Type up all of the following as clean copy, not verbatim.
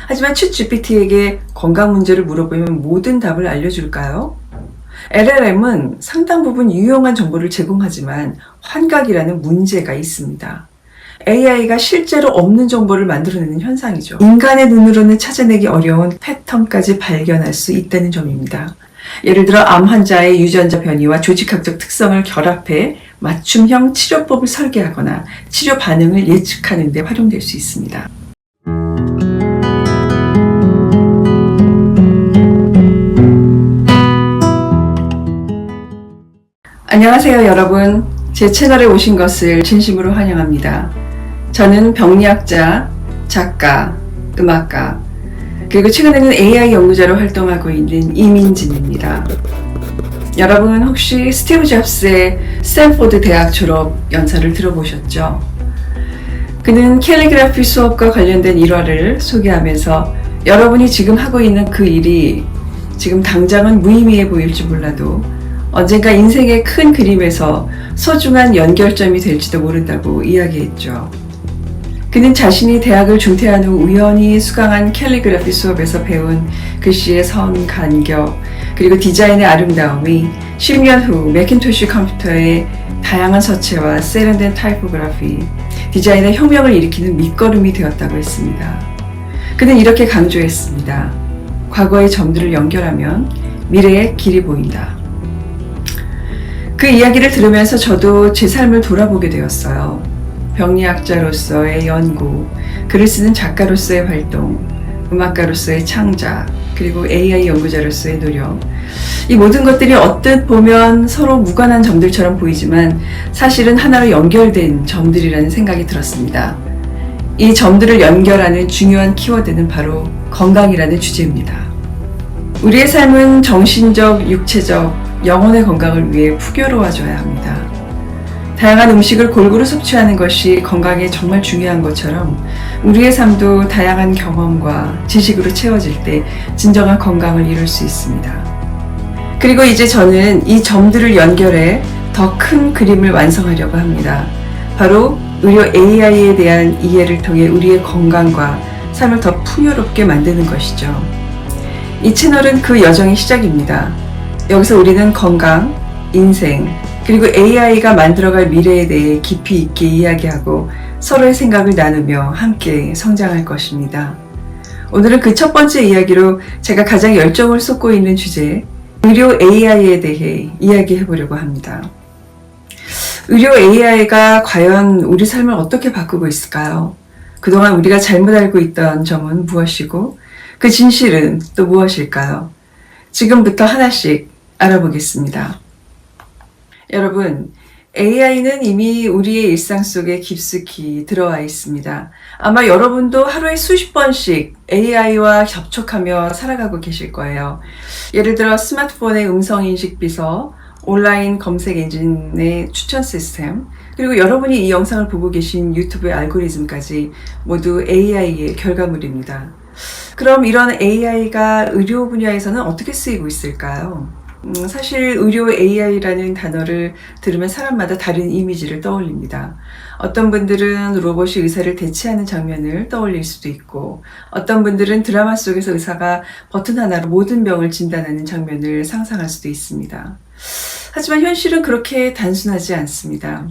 하지만 챗GPT에게 건강 문제를 물어보면 모든 답을 알려줄까요? LLM은 상당 부분 유용한 정보를 제공하지만 환각이라는 문제가 있습니다. AI가 실제로 없는 정보를 만들어내는 현상이죠. 인간의 눈으로는 찾아내기 어려운 패턴까지 발견할 수 있다는 점입니다. 예를 들어 암 환자의 유전자 변이와 조직학적 특성을 결합해 맞춤형 치료법을 설계하거나 치료 반응을 예측하는 데 활용될 수 있습니다. 안녕하세요 여러분. 제 채널에 오신 것을 진심으로 환영합니다. 저는 병리학자, 작가, 음악가, 그리고 최근에는 AI 연구자로 활동하고 있는 이민진입니다. 여러분 혹시 스티브 잡스의 스탠포드 대학 졸업 연설을 들어보셨죠? 그는 캘리그라피 수업과 관련된 일화를 소개하면서 여러분이 지금 하고 있는 그 일이 지금 당장은 무의미해 보일지 몰라도 언젠가 인생의 큰 그림에서 소중한 연결점이 될지도 모른다고 이야기했죠. 그는 자신이 대학을 중퇴한 후 우연히 수강한 캘리그라피 수업에서 배운 글씨의 선, 간격, 그리고 디자인의 아름다움이 10년 후 매킨토시 컴퓨터의 다양한 서체와 세련된 타이포그래피, 디자인의 혁명을 일으키는 밑거름이 되었다고 했습니다. 그는 이렇게 강조했습니다. 과거의 점들을 연결하면 미래의 길이 보인다. 그 이야기를 들으면서 저도 제 삶을 돌아보게 되었어요. 병리학자로서의 연구, 글을 쓰는 작가로서의 활동, 음악가로서의 창작, 그리고 AI 연구자로서의 노력. 이 모든 것들이 언뜻 보면 서로 무관한 점들처럼 보이지만 사실은 하나로 연결된 점들이라는 생각이 들었습니다. 이 점들을 연결하는 중요한 키워드는 바로 건강이라는 주제입니다. 우리의 삶은 정신적, 육체적, 영혼의 건강을 위해 풍요로워져야 합니다. 다양한 음식을 골고루 섭취하는 것이 건강에 정말 중요한 것처럼 우리의 삶도 다양한 경험과 지식으로 채워질 때 진정한 건강을 이룰 수 있습니다. 그리고 이제 저는 이 점들을 연결해 더 큰 그림을 완성하려고 합니다. 바로 의료 AI에 대한 이해를 통해 우리의 건강과 삶을 더 풍요롭게 만드는 것이죠. 이 채널은 그 여정의 시작입니다. 여기서 우리는 건강, 인생, 그리고 AI가 만들어갈 미래에 대해 깊이 있게 이야기하고 서로의 생각을 나누며 함께 성장할 것입니다. 오늘은 그 첫 번째 이야기로 제가 가장 열정을 쏟고 있는 주제, 의료 AI에 대해 이야기해 보려고 합니다. 의료 AI가 과연 우리 삶을 어떻게 바꾸고 있을까요? 그동안 우리가 잘못 알고 있던 점은 무엇이고 그 진실은 또 무엇일까요? 지금부터 하나씩 알아보겠습니다. 여러분, AI는 이미 우리의 일상 속에 깊숙이 들어와 있습니다. 아마 여러분도 하루에 수십 번씩 AI와 접촉하며 살아가고 계실 거예요. 예를 들어 스마트폰의 음성인식 비서, 온라인 검색 엔진의 추천 시스템, 그리고 여러분이 이 영상을 보고 계신 유튜브의 알고리즘까지 모두 AI의 결과물입니다. 그럼 이런 AI가 의료 분야에서는 어떻게 쓰이고 있을까요? 사실 의료 AI라는 단어를 들으면 사람마다 다른 이미지를 떠올립니다. 어떤 분들은 로봇이 의사를 대체하는 장면을 떠올릴 수도 있고 어떤 분들은 드라마 속에서 의사가 버튼 하나로 모든 병을 진단하는 장면을 상상할 수도 있습니다. 하지만 현실은 그렇게 단순하지 않습니다.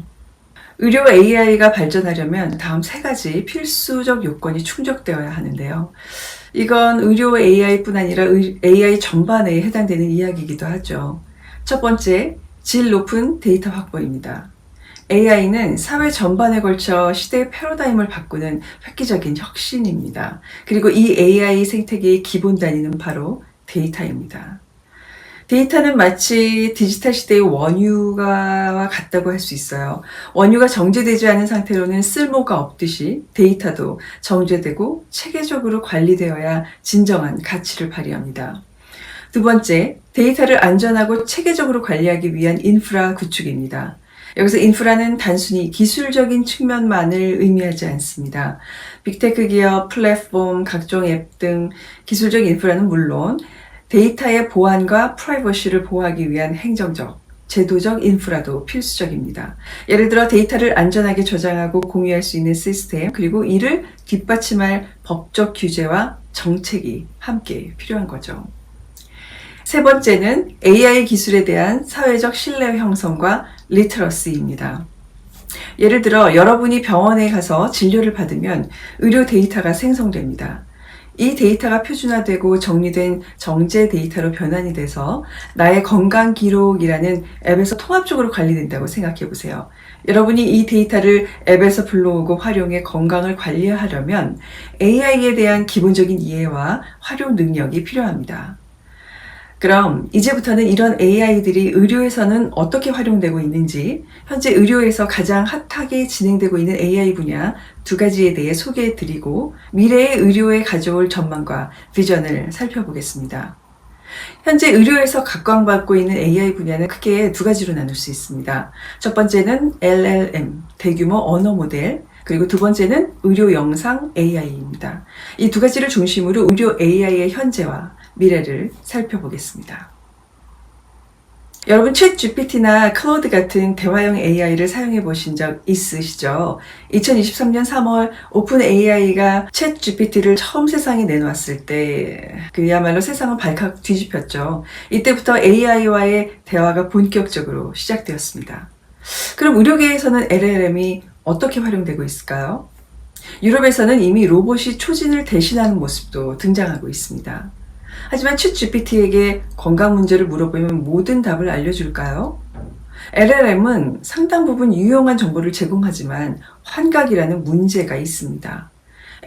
의료 AI가 발전하려면 다음 세 가지 필수적 요건이 충족되어야 하는데요. 이건 의료 AI뿐 아니라 AI 전반에 해당되는 이야기이기도 하죠. 첫 번째, 질 높은 데이터 확보입니다. AI는 사회 전반에 걸쳐 시대의 패러다임을 바꾸는 획기적인 혁신입니다. 그리고 이 AI 생태계의 기본 단위는 바로 데이터입니다. 데이터는 마치 디지털 시대의 원유와 같다고 할 수 있어요. 원유가 정제되지 않은 상태로는 쓸모가 없듯이 데이터도 정제되고 체계적으로 관리되어야 진정한 가치를 발휘합니다. 두 번째, 데이터를 안전하고 체계적으로 관리하기 위한 인프라 구축입니다. 여기서 인프라는 단순히 기술적인 측면만을 의미하지 않습니다. 빅테크 기업, 플랫폼, 각종 앱 등 기술적 인프라는 물론 데이터의 보안과 프라이버시를 보호하기 위한 행정적, 제도적 인프라도 필수적입니다. 예를 들어 데이터를 안전하게 저장하고 공유할 수 있는 시스템, 그리고 이를 뒷받침할 법적 규제와 정책이 함께 필요한 거죠. 세 번째는 AI 기술에 대한 사회적 신뢰 형성과 리터러시입니다. 예를 들어 여러분이 병원에 가서 진료를 받으면 의료 데이터가 생성됩니다. 이 데이터가 표준화되고 정리된 정제 데이터로 변환이 돼서 나의 건강 기록이라는 앱에서 통합적으로 관리된다고 생각해 보세요. 여러분이 이 데이터를 앱에서 불러오고 활용해 건강을 관리하려면 AI에 대한 기본적인 이해와 활용 능력이 필요합니다. 그럼 이제부터는 이런 AI들이 의료에서는 어떻게 활용되고 있는지, 현재 의료에서 가장 핫하게 진행되고 있는 AI 분야 두 가지에 대해 소개해 드리고 미래의 의료에 가져올 전망과 비전을 살펴보겠습니다. 현재 의료에서 각광받고 있는 AI 분야는 크게 두 가지로 나눌 수 있습니다. 첫 번째는 LLM, 대규모 언어 모델, 그리고 두 번째는 의료 영상 AI입니다. 이 두 가지를 중심으로 의료 AI의 현재와 미래를 살펴보겠습니다. 여러분 챗 GPT나 클로드 같은 대화형 AI를 사용해 보신 적 있으시죠? 2023년 3월 오픈 AI가 챗 GPT를 처음 세상에 내놓았을 때 그야말로 세상은 발칵 뒤집혔죠. 이때부터 AI와의 대화가 본격적으로 시작되었습니다. 그럼 의료계에서는 LLM이 어떻게 활용되고 있을까요? 유럽에서는 이미 로봇이 초진을 대신하는 모습도 등장하고 있습니다. 하지만 챗 GPT에게 건강 문제를 물어보면 모든 답을 알려줄까요? LLM은 상당 부분 유용한 정보를 제공하지만 환각이라는 문제가 있습니다.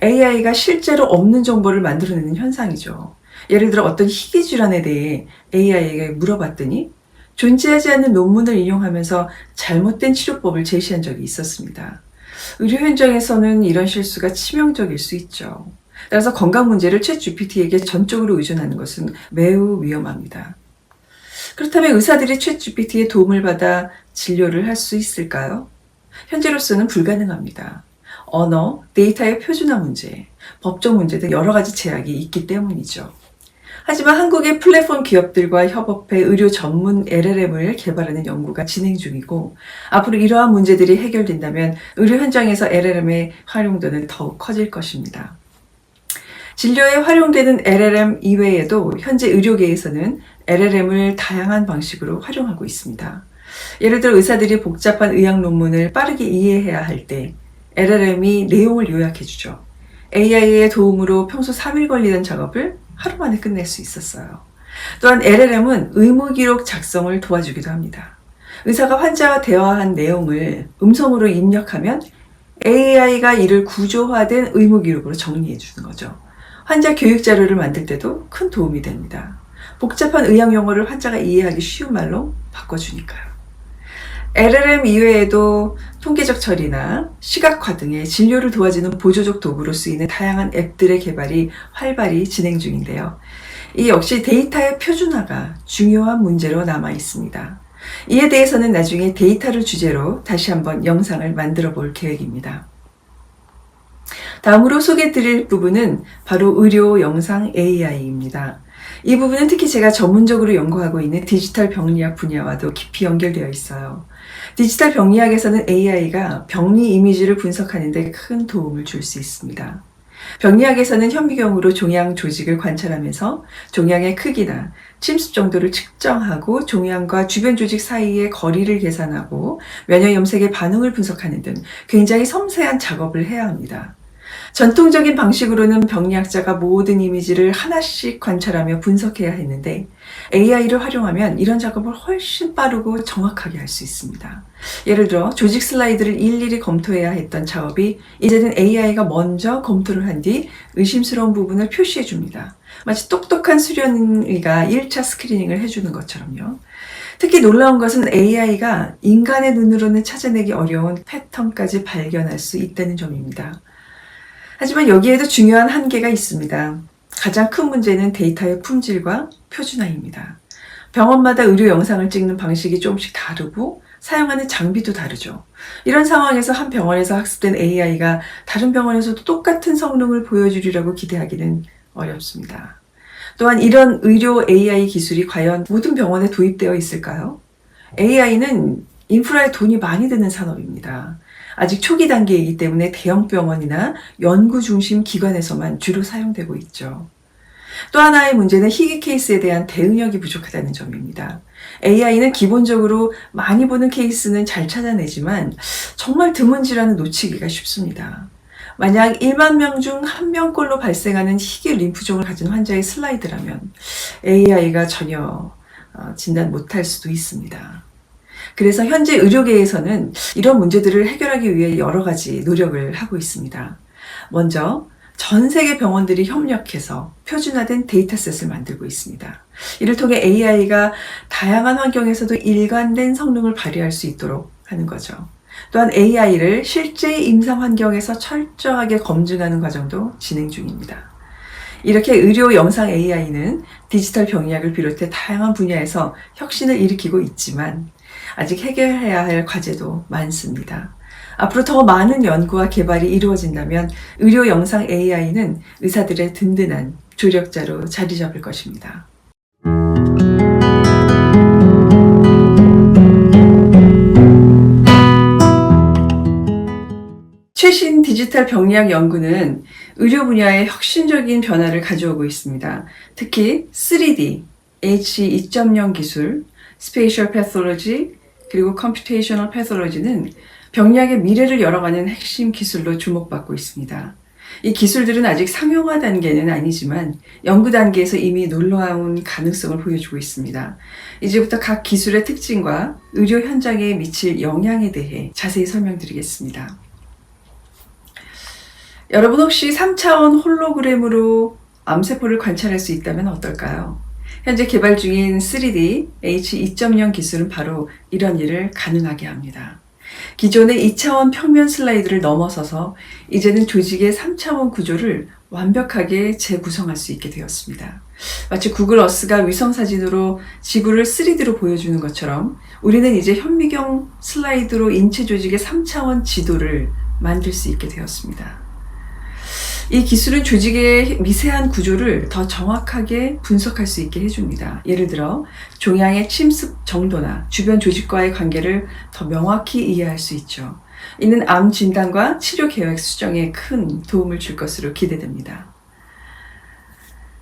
AI가 실제로 없는 정보를 만들어내는 현상이죠. 예를 들어 어떤 희귀 질환에 대해 AI에게 물어봤더니 존재하지 않는 논문을 인용하면서 잘못된 치료법을 제시한 적이 있었습니다. 의료 현장에서는 이런 실수가 치명적일 수 있죠. 따라서 건강 문제를 챗 GPT에게 전적으로 의존하는 것은 매우 위험합니다. 그렇다면 의사들이 챗 GPT의 도움을 받아 진료를 할 수 있을까요? 현재로서는 불가능합니다. 언어, 데이터의 표준화 문제, 법적 문제 등 여러 가지 제약이 있기 때문이죠. 하지만 한국의 플랫폼 기업들과 협업해 의료 전문 LLM을 개발하는 연구가 진행 중이고 앞으로 이러한 문제들이 해결된다면 의료 현장에서 LLM의 활용도는 더욱 커질 것입니다. 진료에 활용되는 LLM 이외에도 현재 의료계에서는 LLM을 다양한 방식으로 활용하고 있습니다. 예를 들어 의사들이 복잡한 의학 논문을 빠르게 이해해야 할 때 LLM이 내용을 요약해주죠. AI의 도움으로 평소 3일 걸리던 작업을 하루 만에 끝낼 수 있었어요. 또한 LLM은 의무기록 작성을 도와주기도 합니다. 의사가 환자와 대화한 내용을 음성으로 입력하면 AI가 이를 구조화된 의무기록으로 정리해주는 거죠. 환자 교육 자료를 만들 때도 큰 도움이 됩니다. 복잡한 의학 용어를 환자가 이해하기 쉬운 말로 바꿔주니까요. LLM 이외에도 통계적 처리나 시각화 등의 진료를 도와주는 보조적 도구로 쓰이는 다양한 앱들의 개발이 활발히 진행 중인데요. 이 역시 데이터의 표준화가 중요한 문제로 남아 있습니다. 이에 대해서는 나중에 데이터를 주제로 다시 한번 영상을 만들어 볼 계획입니다. 다음으로 소개해드릴 부분은 바로 의료 영상 AI입니다. 이 부분은 특히 제가 전문적으로 연구하고 있는 디지털 병리학 분야와도 깊이 연결되어 있어요. 디지털 병리학에서는 AI가 병리 이미지를 분석하는 데 큰 도움을 줄 수 있습니다. 병리학에서는 현미경으로 종양 조직을 관찰하면서 종양의 크기나 침습 정도를 측정하고 종양과 주변 조직 사이의 거리를 계산하고 면역 염색의 반응을 분석하는 등 굉장히 섬세한 작업을 해야 합니다. 전통적인 방식으로는 병리학자가 모든 이미지를 하나씩 관찰하며 분석해야 했는데 AI를 활용하면 이런 작업을 훨씬 빠르고 정확하게 할 수 있습니다. 예를 들어 조직 슬라이드를 일일이 검토해야 했던 작업이 이제는 AI가 먼저 검토를 한 뒤 의심스러운 부분을 표시해 줍니다. 마치 똑똑한 수련의가 1차 스크리닝을 해주는 것처럼요. 특히 놀라운 것은 AI가 인간의 눈으로는 찾아내기 어려운 패턴까지 발견할 수 있다는 점입니다. 하지만 여기에도 중요한 한계가 있습니다. 가장 큰 문제는 데이터의 품질과 표준화입니다. 병원마다 의료 영상을 찍는 방식이 조금씩 다르고 사용하는 장비도 다르죠. 이런 상황에서 한 병원에서 학습된 AI가 다른 병원에서도 똑같은 성능을 보여주리라고 기대하기는 어렵습니다. 또한 이런 의료 AI 기술이 과연 모든 병원에 도입되어 있을까요? AI는 인프라에 돈이 많이 드는 산업입니다. 아직 초기 단계이기 때문에 대형 병원이나 연구 중심 기관에서만 주로 사용되고 있죠. 또 하나의 문제는 희귀 케이스에 대한 대응력이 부족하다는 점입니다. AI는 기본적으로 많이 보는 케이스는 잘 찾아내지만 정말 드문 질환은 놓치기가 쉽습니다. 만약 1만 명 중 1명꼴로 발생하는 희귀 림프종을 가진 환자의 슬라이드라면 AI가 전혀 진단 못할 수도 있습니다. 그래서 현재 의료계에서는 이런 문제들을 해결하기 위해 여러 가지 노력을 하고 있습니다. 먼저 전 세계 병원들이 협력해서 표준화된 데이터셋을 만들고 있습니다. 이를 통해 AI가 다양한 환경에서도 일관된 성능을 발휘할 수 있도록 하는 거죠. 또한 AI를 실제 임상 환경에서 철저하게 검증하는 과정도 진행 중입니다. 이렇게 의료 영상 AI는 디지털 병의학을 비롯해 다양한 분야에서 혁신을 일으키고 있지만 아직 해결해야 할 과제도 많습니다. 앞으로 더 많은 연구와 개발이 이루어진다면 의료 영상 AI는 의사들의 든든한 조력자로 자리 잡을 것입니다. 최신 디지털 병리학 연구는 의료 분야에 혁신적인 변화를 가져오고 있습니다. 특히 3D, H2.0 기술, 스페이셜 패솔로지, 그리고 컴퓨테이셔널 패솔로지는 병리학의 미래를 열어가는 핵심 기술로 주목받고 있습니다. 이 기술들은 아직 상용화 단계는 아니지만 연구 단계에서 이미 놀라운 가능성을 보여주고 있습니다. 이제부터 각 기술의 특징과 의료 현장에 미칠 영향에 대해 자세히 설명드리겠습니다. 여러분 혹시 3차원 홀로그램으로 암세포를 관찰할 수 있다면 어떨까요? 현재 개발 중인 3D H2.0 기술은 바로 이런 일을 가능하게 합니다. 기존의 2차원 평면 슬라이드를 넘어서서 이제는 조직의 3차원 구조를 완벽하게 재구성할 수 있게 되었습니다. 마치 구글 어스가 위성사진으로 지구를 3D로 보여주는 것처럼 우리는 이제 현미경 슬라이드로 인체 조직의 3차원 지도를 만들 수 있게 되었습니다. 이 기술은 조직의 미세한 구조를 더 정확하게 분석할 수 있게 해줍니다. 예를 들어 종양의 침습 정도나 주변 조직과의 관계를 더 명확히 이해할 수 있죠. 이는 암 진단과 치료 계획 수정에 큰 도움을 줄 것으로 기대됩니다.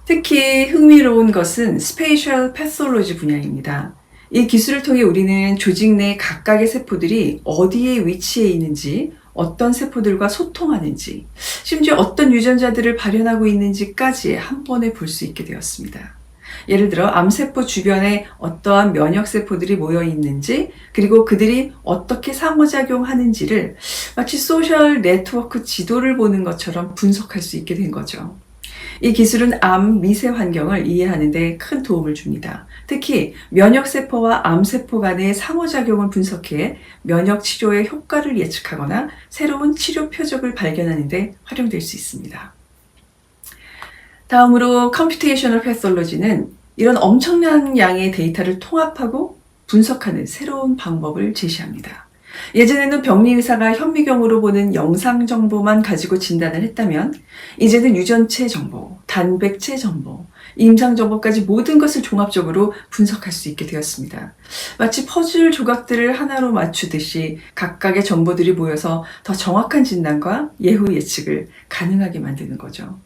특히 흥미로운 것은 스페이셜 패솔로지 분야입니다. 이 기술을 통해 우리는 조직 내 각각의 세포들이 어디에 위치해 있는지, 어떤 세포들과 소통하는지, 심지어 어떤 유전자들을 발현하고 있는지까지 한 번에 볼 수 있게 되었습니다. 예를 들어 암세포 주변에 어떠한 면역세포들이 모여 있는지, 그리고 그들이 어떻게 상호작용하는지를 마치 소셜 네트워크 지도를 보는 것처럼 분석할 수 있게 된 거죠. 이 기술은 암 미세 환경을 이해하는 데 큰 도움을 줍니다. 특히 면역세포와 암세포 간의 상호작용을 분석해 면역 치료의 효과를 예측하거나 새로운 치료 표적을 발견하는 데 활용될 수 있습니다. 다음으로 컴퓨테이셔널 패솔로지는 이런 엄청난 양의 데이터를 통합하고 분석하는 새로운 방법을 제시합니다. 예전에는 병리의사가 현미경으로 보는 영상 정보만 가지고 진단을 했다면 이제는 유전체 정보, 단백체 정보, 임상 정보까지 모든 것을 종합적으로 분석할 수 있게 되었습니다. 마치 퍼즐 조각들을 하나로 맞추듯이 각각의 정보들이 모여서 더 정확한 진단과 예후 예측을 가능하게 만드는 거죠.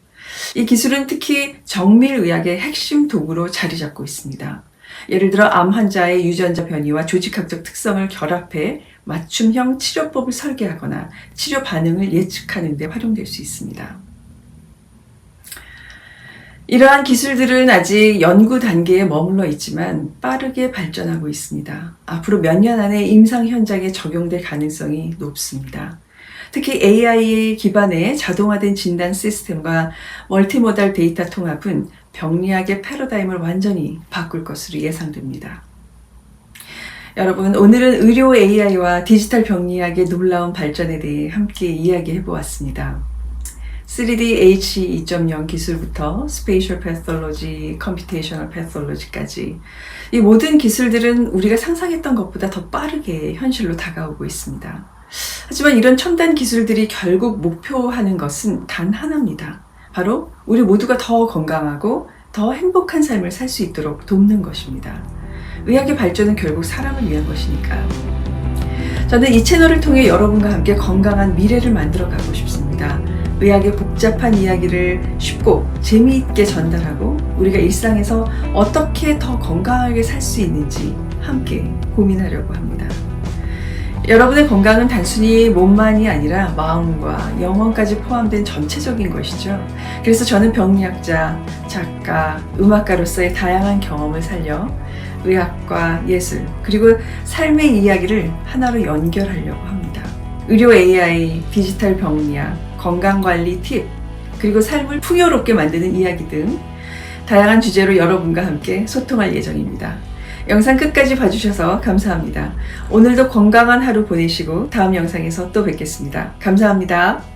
이 기술은 특히 정밀의학의 핵심 도구로 자리 잡고 있습니다. 예를 들어 암 환자의 유전자 변이와 조직학적 특성을 결합해 맞춤형 치료법을 설계하거나 치료 반응을 예측하는 데 활용될 수 있습니다. 이러한 기술들은 아직 연구 단계에 머물러 있지만 빠르게 발전하고 있습니다. 앞으로 몇 년 안에 임상 현장에 적용될 가능성이 높습니다. 특히 AI 기반의 자동화된 진단 시스템과 멀티모달 데이터 통합은 병리학의 패러다임을 완전히 바꿀 것으로 예상됩니다. 여러분, 오늘은 의료 AI와 디지털 병리학의 놀라운 발전에 대해 함께 이야기해 보았습니다. 3D H2.0 기술부터 스페이셜 패솔로지, 컴퓨테이셔널 패솔로지까지 이 모든 기술들은 우리가 상상했던 것보다 더 빠르게 현실로 다가오고 있습니다. 하지만 이런 첨단 기술들이 결국 목표하는 것은 단 하나입니다. 바로 우리 모두가 더 건강하고 더 행복한 삶을 살 수 있도록 돕는 것입니다. 의학의 발전은 결국 사람을 위한 것이니까요. 저는 이 채널을 통해 여러분과 함께 건강한 미래를 만들어가고 싶습니다. 의학의 복잡한 이야기를 쉽고 재미있게 전달하고 우리가 일상에서 어떻게 더 건강하게 살 수 있는지 함께 고민하려고 합니다. 여러분의 건강은 단순히 몸만이 아니라 마음과 영혼까지 포함된 전체적인 것이죠. 그래서 저는 병리학자, 작가, 음악가로서의 다양한 경험을 살려 의학과 예술, 그리고 삶의 이야기를 하나로 연결하려고 합니다. 의료 AI, 디지털 병리학, 건강관리 팁, 그리고 삶을 풍요롭게 만드는 이야기 등 다양한 주제로 여러분과 함께 소통할 예정입니다. 영상 끝까지 봐주셔서 감사합니다. 오늘도 건강한 하루 보내시고 다음 영상에서 또 뵙겠습니다. 감사합니다.